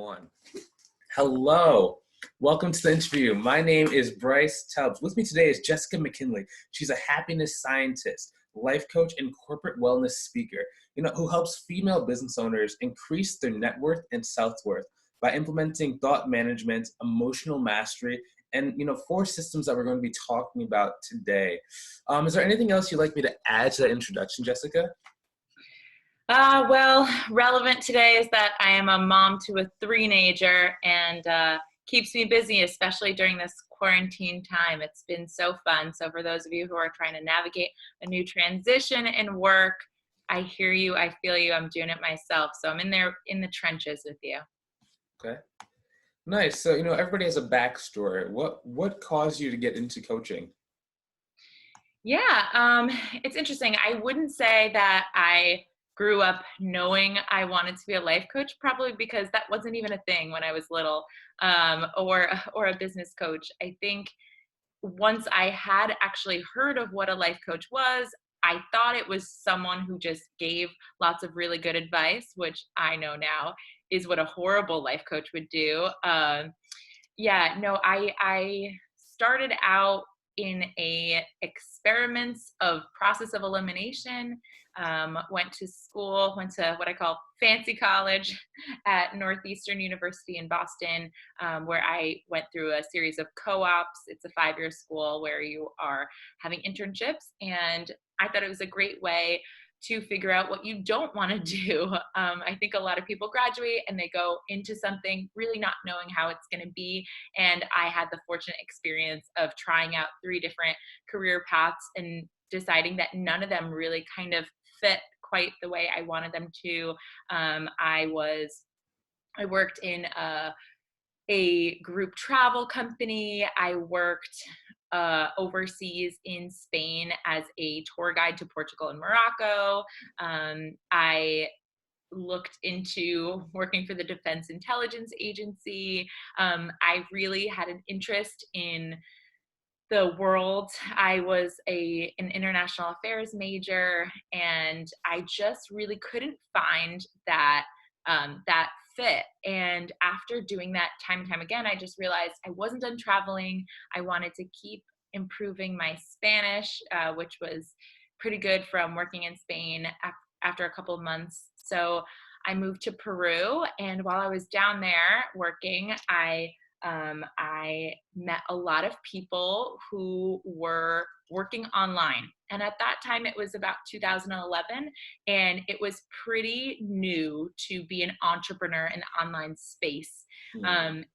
one. Hello. Welcome to the interview. My name is Bryce Tubbs. With me today is Jessica McKinley. She's a happiness scientist, life coach, and corporate wellness speaker, who helps female business owners increase their net worth and self-worth by implementing thought management, emotional mastery, and, four systems that we're going to be talking about today. Is there anything else you'd like me to add to that introduction, Jessica? Well, relevant today is that I am a mom to a three-nager and keeps me busy, especially during this quarantine time. It's been so fun. So for those of you who are trying to navigate a new transition in work, I hear you, I feel you, I'm doing it myself. So I'm in there in the trenches with you. Okay. Nice. So, everybody has a backstory. What caused you to get into coaching? Yeah, it's interesting. I wouldn't say that I grew up knowing I wanted to be a life coach, probably because that wasn't even a thing when I was little, or a business coach. I think once I had actually heard of what a life coach was, I thought it was someone who just gave lots of really good advice, which I know now is what a horrible life coach would do. I started out in a experiments of process of elimination. Went to what I call fancy college at Northeastern University in Boston, where I went through a series of co-ops. It's a 5-year school where you are having internships, and I thought it was a great way to figure out what you don't want to do. I think a lot of people graduate and they go into something really not knowing how it's going to be. And I had the fortunate experience of trying out 3 different career paths and deciding that none of them really kind of fit quite the way I wanted them to. I worked in a group travel company. I worked overseas in Spain as a tour guide to Portugal and Morocco. I looked into working for the Defense Intelligence Agency. I really had an interest in the world. I was an international affairs major, and I just really couldn't find that fit. And after doing that time and time again, I just realized I wasn't done traveling. I wanted to keep improving my Spanish, which was pretty good from working in Spain after a couple of months. So I moved to Peru, and while I was down there working, I met a lot of people who were working online. And at that time, it was about 2011, and it was pretty new to be an entrepreneur in the online space.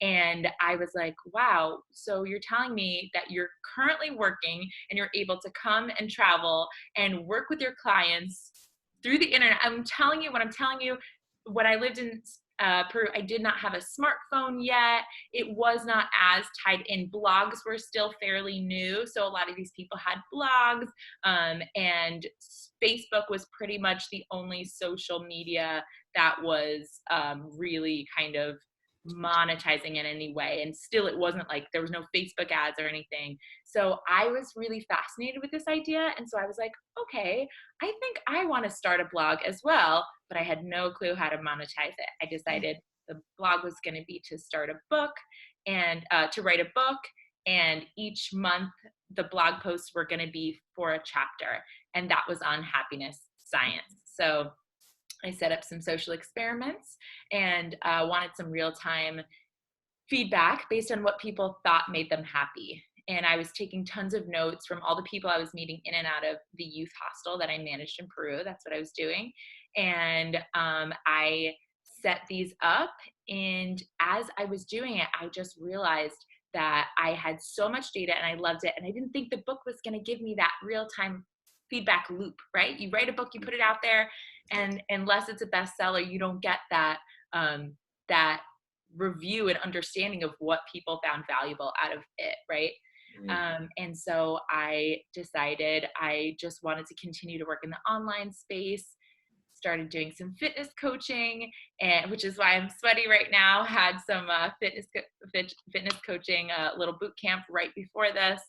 And I was like, wow, so you're telling me that you're currently working and you're able to come and travel and work with your clients through the internet. I'm telling you, when I lived in Peru, I did not have a smartphone yet. It was not as tied in. Blogs were still fairly new. So a lot of these people had blogs, and Facebook was pretty much the only social media that was really kind of monetizing in any way. And still, it wasn't like there was no Facebook ads or anything. So I was really fascinated with this idea. And so I was like, okay, I think I want to start a blog as well, but I had no clue how to monetize it. I decided the blog was going to be to start a book and to write a book. And each month the blog posts were going to be for a chapter. And that was on happiness science. So I set up some social experiments and wanted some real-time feedback based on what people thought made them happy. And I was taking tons of notes from all the people I was meeting in and out of the youth hostel that I managed in Peru. That's what I was doing. And I set these up. And as I was doing it, I just realized that I had so much data and I loved it. And I didn't think the book was going to give me that real-time feedback loop, right? You write a book, you put it out there, and unless it's a bestseller, you don't get that that review and understanding of what people found valuable out of it, right? And so I decided I just wanted to continue to work in the online space, started doing some fitness coaching, and which is why I'm sweaty right now. Had some fitness coaching, little boot camp right before this.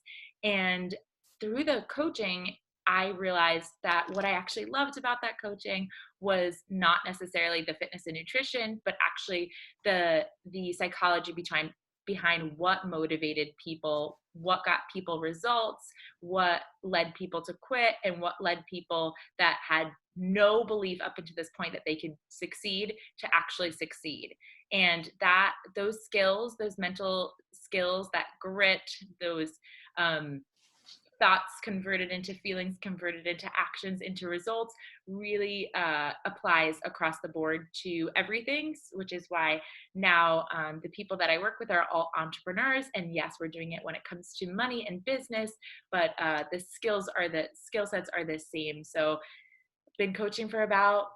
And through the coaching, I realized that what I actually loved about that coaching was not necessarily the fitness and nutrition, but actually the psychology behind what motivated people, what got people results, what led people to quit, and what led people that had no belief up until this point that they could succeed to actually succeed. And that those skills, those mental skills, that grit, those thoughts converted into feelings, converted into actions, into results, really applies across the board to everything, which is why now the people that I work with are all entrepreneurs. And yes, we're doing it when it comes to money and business, but the skill sets are the same. So I've been coaching for about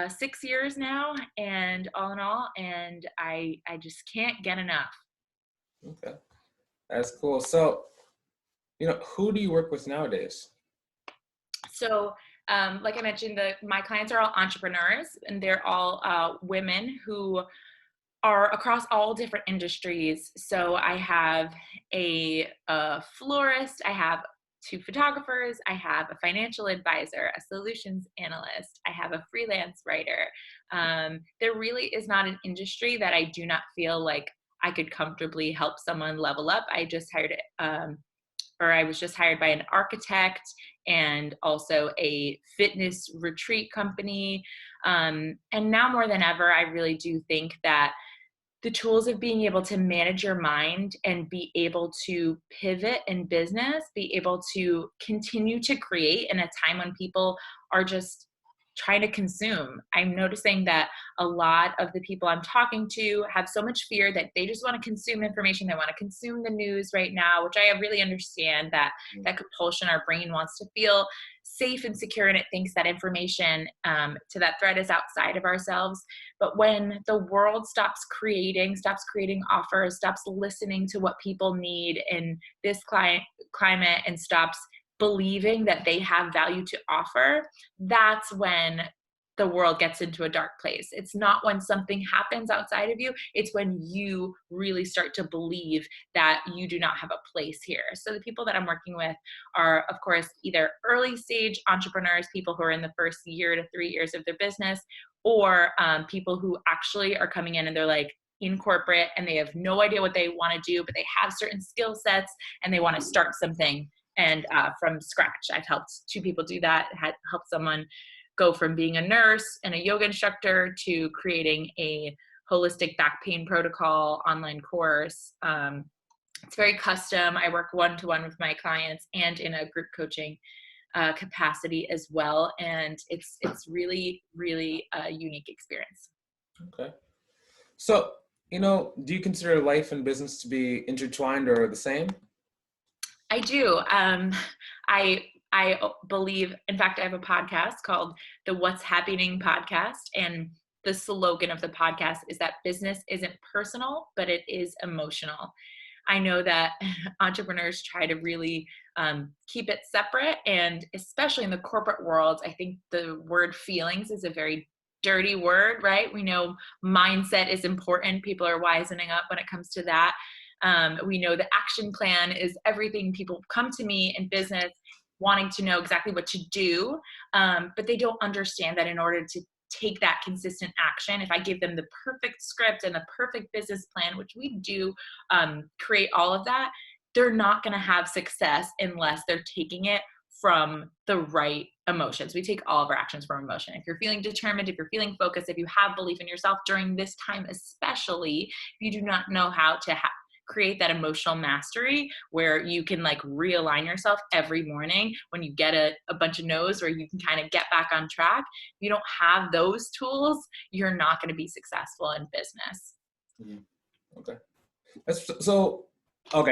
6 years now, and all in all, and I just can't get enough. Okay, that's cool. So, who do you work with nowadays? So, like I mentioned, my clients are all entrepreneurs, and they're all women who are across all different industries. So I have a florist, I have 2 photographers, I have a financial advisor, a solutions analyst, I have a freelance writer. There really is not an industry that I do not feel like I could comfortably help someone level up. I was just hired by an architect and also a fitness retreat company. And now more than ever, I really do think that the tools of being able to manage your mind and be able to pivot in business, be able to continue to create in a time when people are just trying to consume. I'm noticing that a lot of the people I'm talking to have so much fear that they just want to consume information. They want to consume the news right now, which I really understand that compulsion. Our brain wants to feel safe and secure, and it thinks that information to that threat is outside of ourselves. But when the world stops creating offers, stops listening to what people need in this climate, and stops believing that they have value to offer, that's when the world gets into a dark place. It's not when something happens outside of you, it's when you really start to believe that you do not have a place here. So the people that I'm working with are, of course, either early stage entrepreneurs, people who are in the first year to 3 years of their business, or people who actually are coming in and they're like in corporate and they have no idea what they want to do, but they have certain skill sets and they want to start something and from scratch. I've helped 2 people do that, had helped someone go from being a nurse and a yoga instructor to creating a holistic back pain protocol online course. It's very custom. I work one-to-one with my clients and in a group coaching capacity as well. And it's really, really a unique experience. Okay. So, do you consider life and business to be intertwined or the same? I do. I believe, in fact, I have a podcast called the What's Happening podcast. And the slogan of the podcast is that business isn't personal, but it is emotional. I know that entrepreneurs try to really keep it separate. And especially in the corporate world, I think the word feelings is a very dirty word, right? We know mindset is important. People are wisening up when it comes to that. We know the action plan is everything. People come to me in business wanting to know exactly what to do, but they don't understand that in order to take that consistent action, if I give them the perfect script and the perfect business plan, which we do create all of that, they're not going to have success unless they're taking it from the right emotions. We take all of our actions from emotion. If you're feeling determined, if you're feeling focused, if you have belief in yourself during this time, especially if you do not know how to create that emotional mastery where you can like realign yourself every morning when you get a bunch of no's, where you can kind of get back on track. If you don't have those tools, you're not going to be successful in business. Mm-hmm. Okay.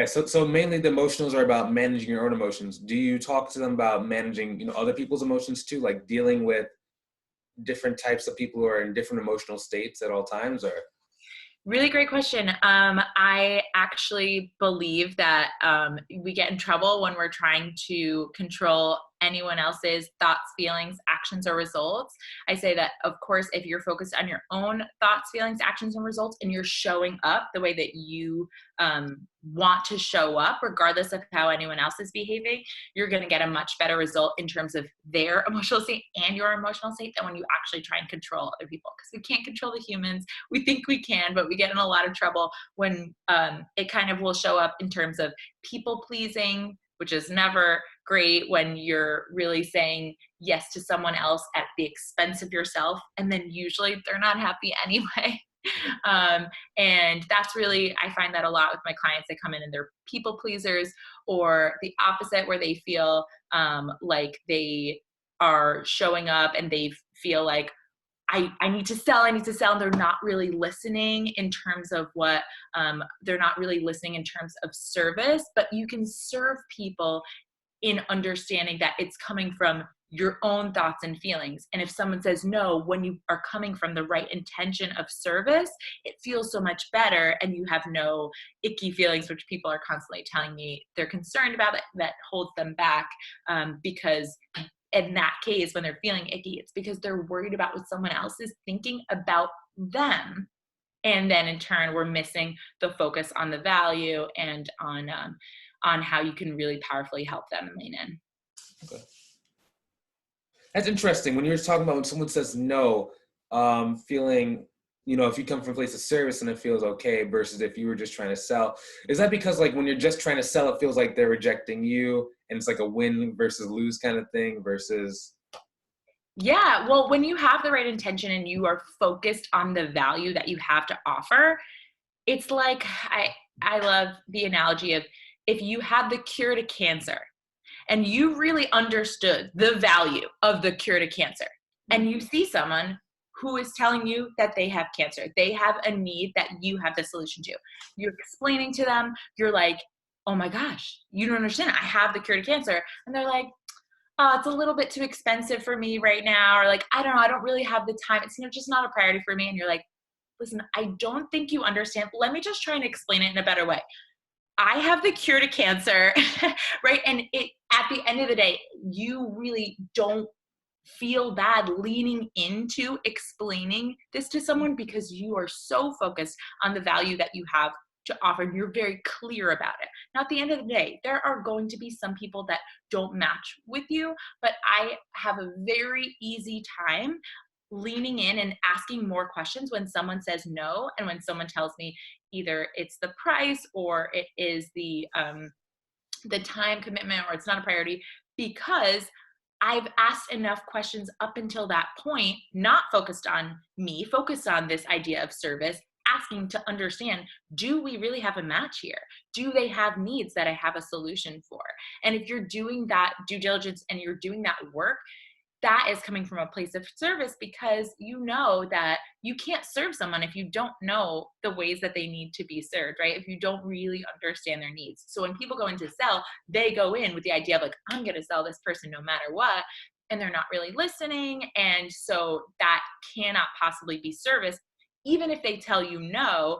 So mainly the emotionals are about managing your own emotions. Do you talk to them about managing, other people's emotions too, like dealing with different types of people who are in different emotional states at all times, or? Really great question. I actually believe that we get in trouble when we're trying to control anyone else's thoughts, feelings, actions, or results. I say that, of course, if you're focused on your own thoughts, feelings, actions, and results, and you're showing up the way that you want to show up, regardless of how anyone else is behaving, you're going to get a much better result in terms of their emotional state and your emotional state than when you actually try and control other people. Because we can't control the humans. We think we can, but we get in a lot of trouble when it kind of will show up in terms of people pleasing, which is never great when you're really saying yes to someone else at the expense of yourself. And then usually they're not happy anyway. And that's really, I find that a lot with my clients. They come in and they're people pleasers, or the opposite, where they feel like they are showing up and they feel like, I need to sell, and they're not really listening in terms of what, they're not really listening in terms of service. But you can serve people in understanding that it's coming from your own thoughts and feelings. And if someone says no, when you are coming from the right intention of service, it feels so much better, and you have no icky feelings, which people are constantly telling me they're concerned about, that holds them back, because in that case, when they're feeling icky, it's because they're worried about what someone else is thinking about them. And then in turn, we're missing the focus on the value and on how you can really powerfully help them and lean in. Okay. That's interesting. When you were talking about when someone says no, feeling, if you come from a place of service and it feels okay versus if you were just trying to sell, is that because like when you're just trying to sell, it feels like they're rejecting you and it's like a win versus lose kind of thing versus? Yeah, well, when you have the right intention and you are focused on the value that you have to offer, it's like, I love the analogy of, if you had the cure to cancer and you really understood the value of the cure to cancer, and you see someone who is telling you that they have cancer, they have a need that you have the solution to, you're explaining to them, you're like, oh my gosh, you don't understand, I have the cure to cancer. And they're like, oh, it's a little bit too expensive for me right now. Or like, I don't know, I don't really have the time. It's just not a priority for me. And you're like, listen, I don't think you understand. Let me just try and explain it in a better way. I have the cure to cancer, right? And at the end of the day, you really don't feel bad leaning into explaining this to someone, because you are so focused on the value that you have to offer, and you're very clear about it. Now, at the end of the day, there are going to be some people that don't match with you, but I have a very easy time leaning in and asking more questions when someone says no, and when someone tells me either it's the price or it is the time commitment or it's not a priority, because I've asked enough questions up until that point, not focused on me, focused on this idea of service, asking to understand, do we really have a match here? Do they have needs that I have a solution for? And if you're doing that due diligence and you're doing that work, that is coming from a place of service, because you know that you can't serve someone if you don't know the ways that they need to be served, right? If you don't really understand their needs. So when people go in to sell, they go in with the idea of like, I'm going to sell this person no matter what, and they're not really listening. And so that cannot possibly be service. Even if they tell you no,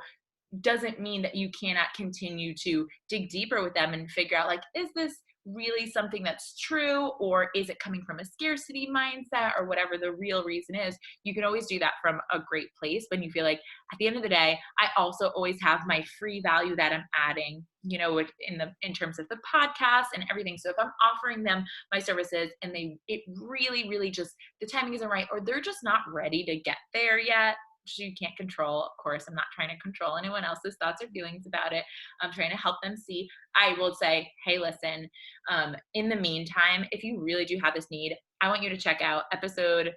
doesn't mean that you cannot continue to dig deeper with them and figure out like, is this really something that's true, or is it coming from a scarcity mindset, or whatever the real reason is. You can always do that from a great place when you feel like, at the end of the day, I also always have my free value that I'm adding, in terms of the podcast and everything. So if I'm offering them my services and it really, really just, the timing isn't right, or they're just not ready to get there yet, which you can't control. Of course, I'm not trying to control anyone else's thoughts or feelings about it. I'm trying to help them see. I will say, hey, listen, in the meantime, if you really do have this need, I want you to check out episode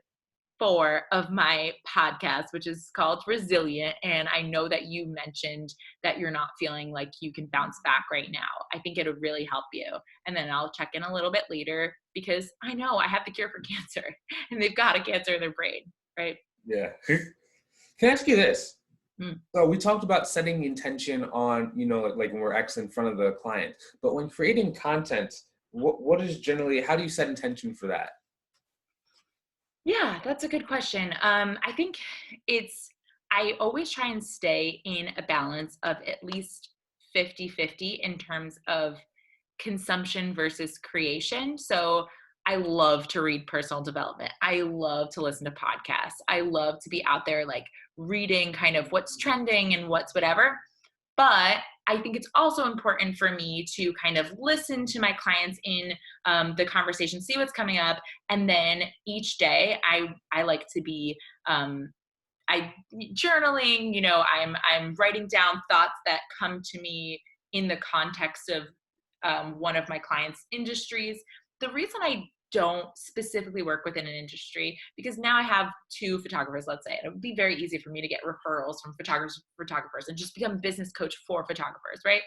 4 of my podcast, which is called Resilient. And I know that you mentioned that you're not feeling like you can bounce back right now. I think it'll really help you. And then I'll check in a little bit later, because I know I have the cure for cancer and they've got a cancer in their brain, right? Yeah. Can I ask you this? Hmm. So we talked about setting intention on, like when we're actually in front of the client, but when creating content, what is generally, how do you set intention for that? Yeah, that's a good question. I think I always try and stay in a balance of at least 50-50 in terms of consumption versus creation. So I love to read personal development. I love to listen to podcasts. I love to be out there like reading kind of what's trending and what's whatever. But I think it's also important for me to kind of listen to my clients in the conversation, see what's coming up, and then each day I like to be I journaling. I'm writing down thoughts that come to me in the context of one of my clients' industries. The reason I don't specifically work within an industry, because now I have two photographers, let's say, and it would be very easy for me to get referrals from photographers and just become a business coach for photographers, right?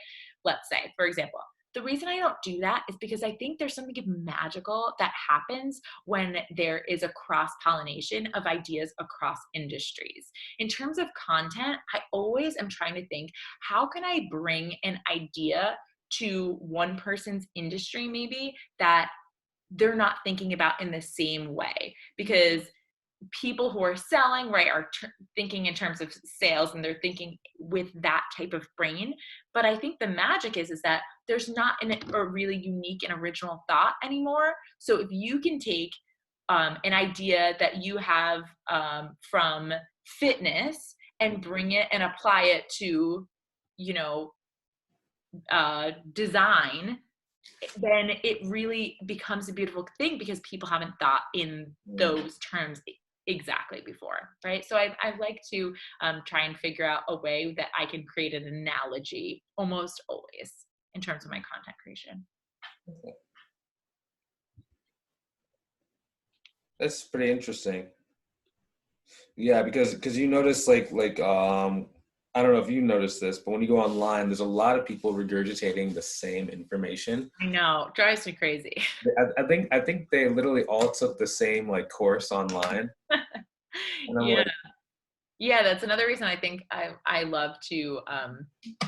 Let's say, for example. The reason I don't do that is because I think there's something magical that happens when there is a cross-pollination of ideas across industries. In terms of content, I always am trying to think, how can I bring an idea to one person's industry maybe that they're not thinking about in the same way? Because people who are selling, right, are thinking in terms of sales, and they're thinking with that type of brain. But I think the magic is that there's not a really unique and original thought anymore. So if you can take an idea that you have from fitness and bring it and apply it to, design, then it really becomes a beautiful thing, because people haven't thought in those terms exactly before, right? So I like to try and figure out a way that I can create an analogy almost always in terms of my content creation. That's pretty interesting. Yeah, because you notice like I don't know if you noticed this, but when you go online, there's a lot of people regurgitating the same information. I know, drives me crazy. I think they literally all took the same like course online, and I'm Yeah. like, Yeah, that's another reason I think I love to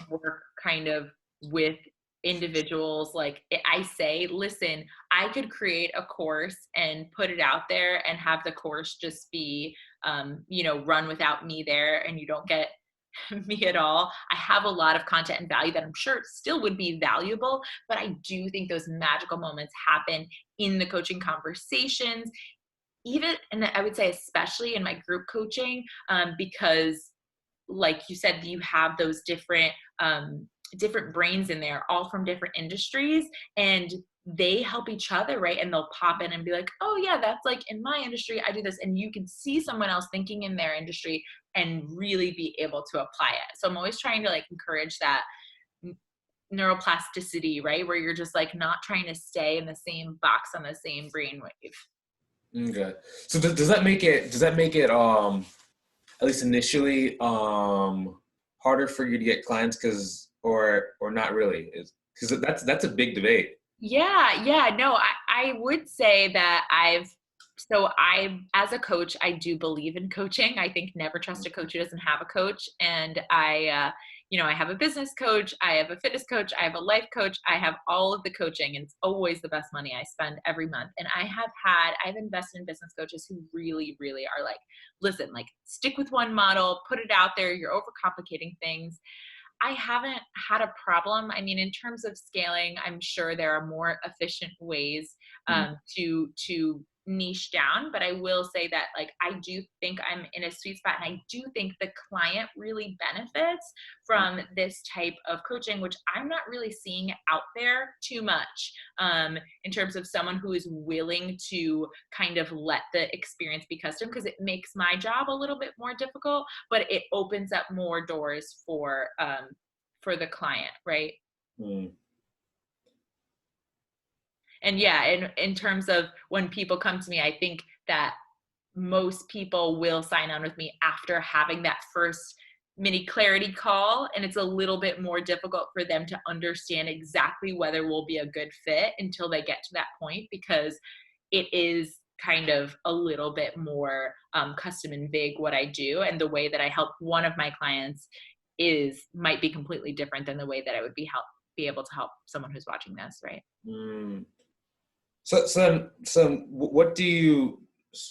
work kind of with individuals. Like I say, listen, I could create a course and put it out there and have the course just be, run without me there, and you don't get me at all. I have a lot of content and value that I'm sure still would be valuable, but I do think those magical moments happen in the coaching conversations, even, and I would say especially in my group coaching, because like you said, you have those different brains in there, all from different industries, and they help each other, right? And they'll pop in and be like, oh yeah, that's like in my industry, I do this. And you can see someone else thinking in their industry and really be able to apply it. So I'm always trying to like encourage that neuroplasticity, right? Where you're just like not trying to stay in the same box on the same brainwave. okay. So does that make it at least initially harder for you to get clients, or not really? Because that's a big debate. Yeah, no, I would say that as a coach, I do believe in coaching. I think never trust a coach who doesn't have a coach. And I have a business coach, I have a fitness coach, I have a life coach, I have all of the coaching, and it's always the best money I spend every month. And I've invested in business coaches who really, really are like, listen, like stick with one model, put it out there, you're overcomplicating things. I haven't had a problem. I mean, in terms of scaling, I'm sure there are more efficient ways to niche down, but I will say that like I do think I'm in a sweet spot, and I do think the client really benefits from this type of coaching, which I'm not really seeing out there too much, in terms of someone who is willing to kind of let the experience be custom, because it makes my job a little bit more difficult, but it opens up more doors for the client, right? Mm. And yeah, in terms of when people come to me, I think that most people will sign on with me after having that first mini clarity call, and it's a little bit more difficult for them to understand exactly whether we'll be a good fit until they get to that point, because it is kind of a little bit more custom and vague what I do, and the way that I help one of my clients might be completely different than the way that I would be able to help someone who's watching this, right? Mm. So what do you?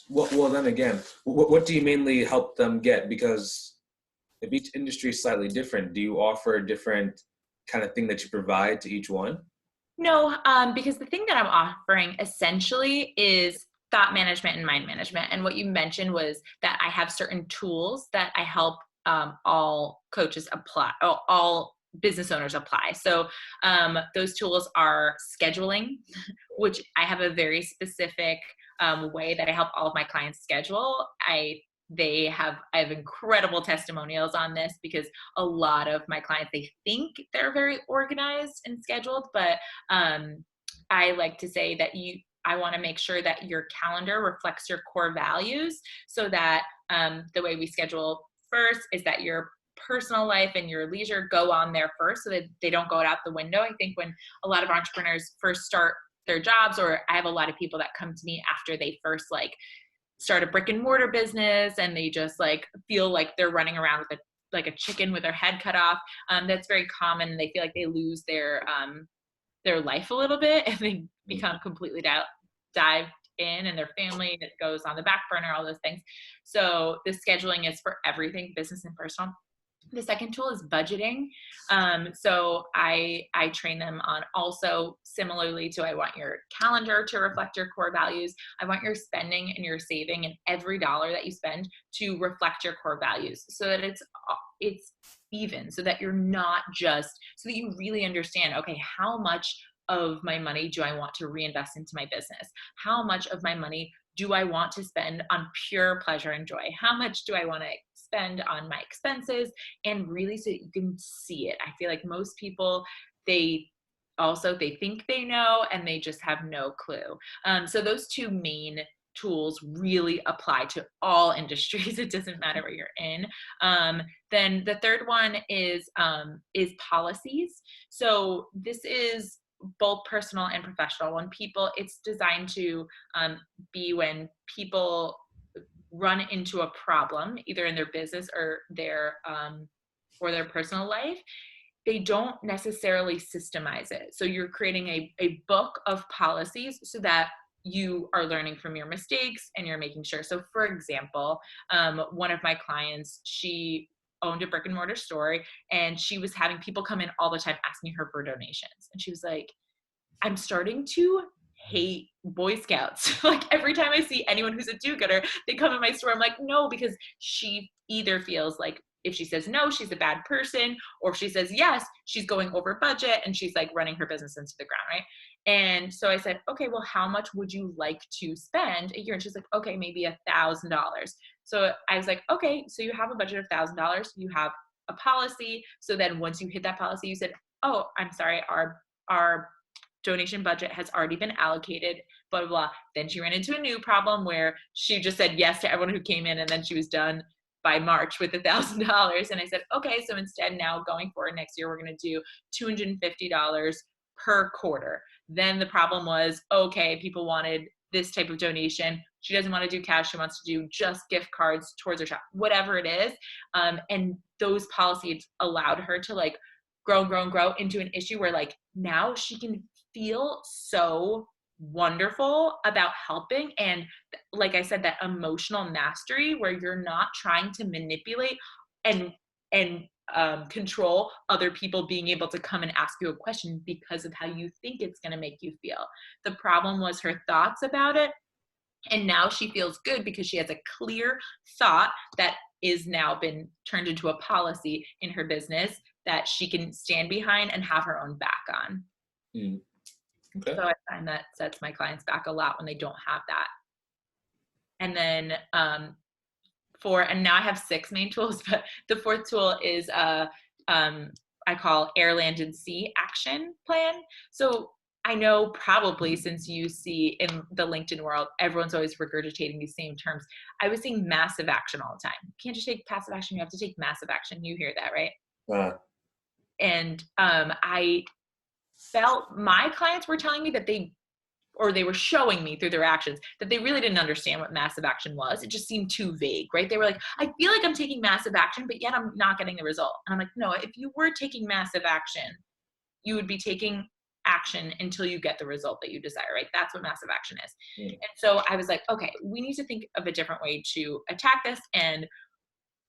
Well, then again, what do you mainly help them get? Because if each industry is slightly different, do you offer a different kind of thing that you provide to each one? No, because the thing that I'm offering essentially is thought management and mind management. And what you mentioned was that I have certain tools that I help all coaches apply, all business owners apply. So those tools are scheduling, which I have a very specific way that I help all of my clients schedule. I have incredible testimonials on this because a lot of my clients, they think they're very organized and scheduled, but I like to say that I want to make sure that your calendar reflects your core values, so that the way we schedule first is that your personal life and your leisure go on there first, so that they don't go out the window. I think when a lot of entrepreneurs first start their jobs, or I have a lot of people that come to me after they first like start a brick and mortar business, and they just like feel like they're running around with like a chicken with their head cut off. That's very common. They feel like they lose their life a little bit, and they become completely dived in, and their family, it goes on the back burner, all those things. So the scheduling is for everything, business and personal. The second tool is budgeting. So I train them on, also similarly to, I want your calendar to reflect your core values. I want your spending and your saving and every dollar that you spend to reflect your core values, so that it's even, so that you're not just, so that you really understand, okay, how much of my money do I want to reinvest into my business? How much of my money do I want to spend on pure pleasure and joy? How much do I want to spend on my expenses? And really, so that you can see it. I feel like most people, they think they know, and they just have no clue. So those two main tools really apply to all industries. It doesn't matter what you're in. Then the third one is policies. So this is both personal and professional. When people, it's designed to be when people run into a problem, either in their business or their personal life, they don't necessarily systemize it. So you're creating a book of policies, so that you are learning from your mistakes and you're making sure. So for example, one of my clients, she owned a brick and mortar store, and she was having people come in all the time asking her for donations. And she was like, I'm starting to hate Boy Scouts. Like every time I see anyone who's a do-gooder, they come in my store. I'm like, no, because she either feels like if she says no, she's a bad person, or if she says yes, she's going over budget and she's like running her business into the ground, right? And so I said, okay, well, how much would you like to spend a year? And she's like, okay, maybe $1,000. So I was like, okay, so you have a budget of $1,000. You have a policy. So then once you hit that policy, you said, oh, I'm sorry, our donation budget has already been allocated, blah, blah, blah. Then she ran into a new problem where she just said yes to everyone who came in, and then she was done by March with $1,000. And I said, okay, so instead now going forward next year, we're going to do $250 per quarter. Then the problem was, okay, people wanted this type of donation. She doesn't want to do cash. She wants to do just gift cards towards her shop, whatever it is. And those policies allowed her to like grow into an issue where like now she can feel so wonderful about helping. And like I said, that emotional mastery where you're not trying to manipulate and control other people being able to come and ask you a question because of how you think it's going to make you feel. The problem was her thoughts about it. And now she feels good because she has a clear thought that is now been turned into a policy in her business that she can stand behind and have her own back on. Mm. Okay. So I find that sets my clients back a lot when they don't have that. And then and now I have 6 main tools, but the fourth tool is I call Air, Land, and Sea Action Plan. So I know probably since you see in the LinkedIn world, everyone's always regurgitating these same terms. I was seeing massive action all the time. You can't just take passive action, you have to take massive action. You hear that, right? And I felt my clients were telling me that they were showing me through their actions that they really didn't understand what massive action was. It just seemed too vague, right? They were like, I feel like I'm taking massive action, but yet I'm not getting the result. And I'm like, no, if you were taking massive action, you would be taking action until you get the result that you desire, right? That's what massive action is. Mm. And so I was like, okay, we need to think of a different way to attack this. And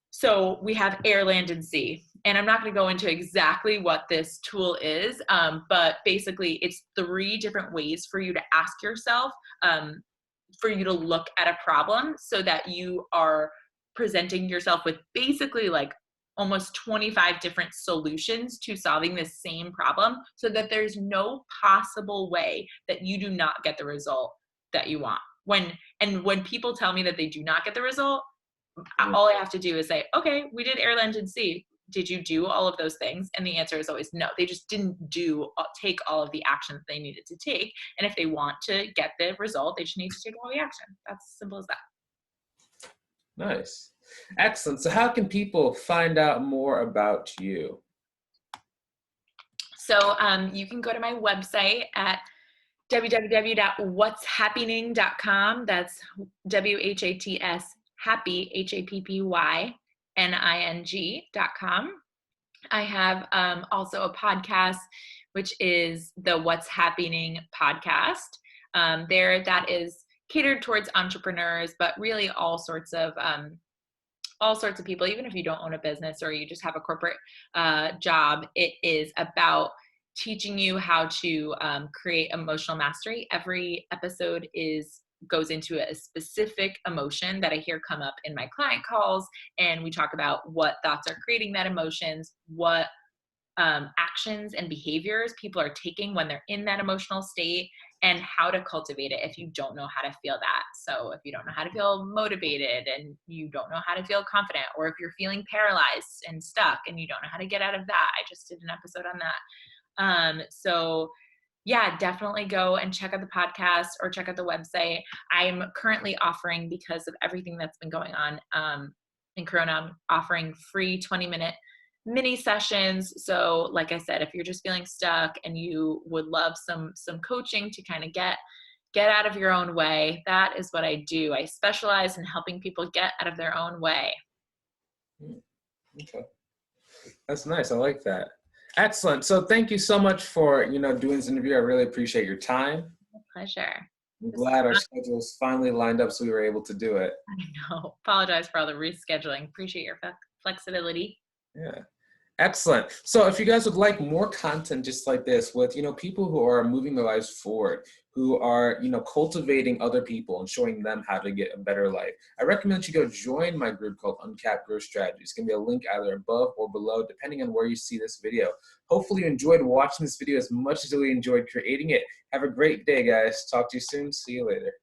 so we have Air, Land, and Sea. And I'm not going to go into exactly what this tool is, but basically it's 3 different ways for you to ask yourself, for you to look at a problem so that you are presenting yourself with basically like almost 25 different solutions to solving the same problem, so that there's no possible way that you do not get the result that you want. When people tell me that they do not get the result, all I have to do is say, okay, we did Air Engine C. Did you do all of those things? And the answer is always no. They just didn't take all of the actions they needed to take. And if they want to get the result, they just need to take all the action. That's as simple as that. Nice. Excellent. So how can people find out more about you? So you can go to my website at www.whatshappening.com. That's WHATS happy, HAPPYNING.com. I have also a podcast, which is the What's Happening podcast. That is catered towards entrepreneurs, but really all sorts of people. Even if you don't own a business or you just have a corporate job, it is about teaching you how to create emotional mastery. Every episode goes into a specific emotion that I hear come up in my client calls, and we talk about what thoughts are creating that emotions, what actions and behaviors people are taking when they're in that emotional state, and how to cultivate it if you don't know how to feel that. So if you don't know how to feel motivated and you don't know how to feel confident, or if you're feeling paralyzed and stuck and you don't know how to get out of that, I just did an episode on that. So yeah, definitely go and check out the podcast or check out the website. I'm currently offering, because of everything that's been going on in Corona, I'm offering free 20-minute mini sessions. So like I said, if you're just feeling stuck and you would love some coaching to kind of get out of your own way, that is what I do. I specialize in helping people get out of their own way. Okay. That's nice. I like that. Excellent. So thank you so much for, doing this interview. I really appreciate your time. My pleasure. I'm glad our schedules finally lined up so we were able to do it. I know. Apologize for all the rescheduling. Appreciate your flexibility. Yeah. Excellent. So if you guys would like more content just like this with, people who are moving their lives forward, who are, cultivating other people and showing them how to get a better life, I recommend you go join my group called Uncapped Growth Strategies. It's going to be a link either above or below, depending on where you see this video. Hopefully you enjoyed watching this video as much as we enjoyed creating it. Have a great day, guys. Talk to you soon. See you later.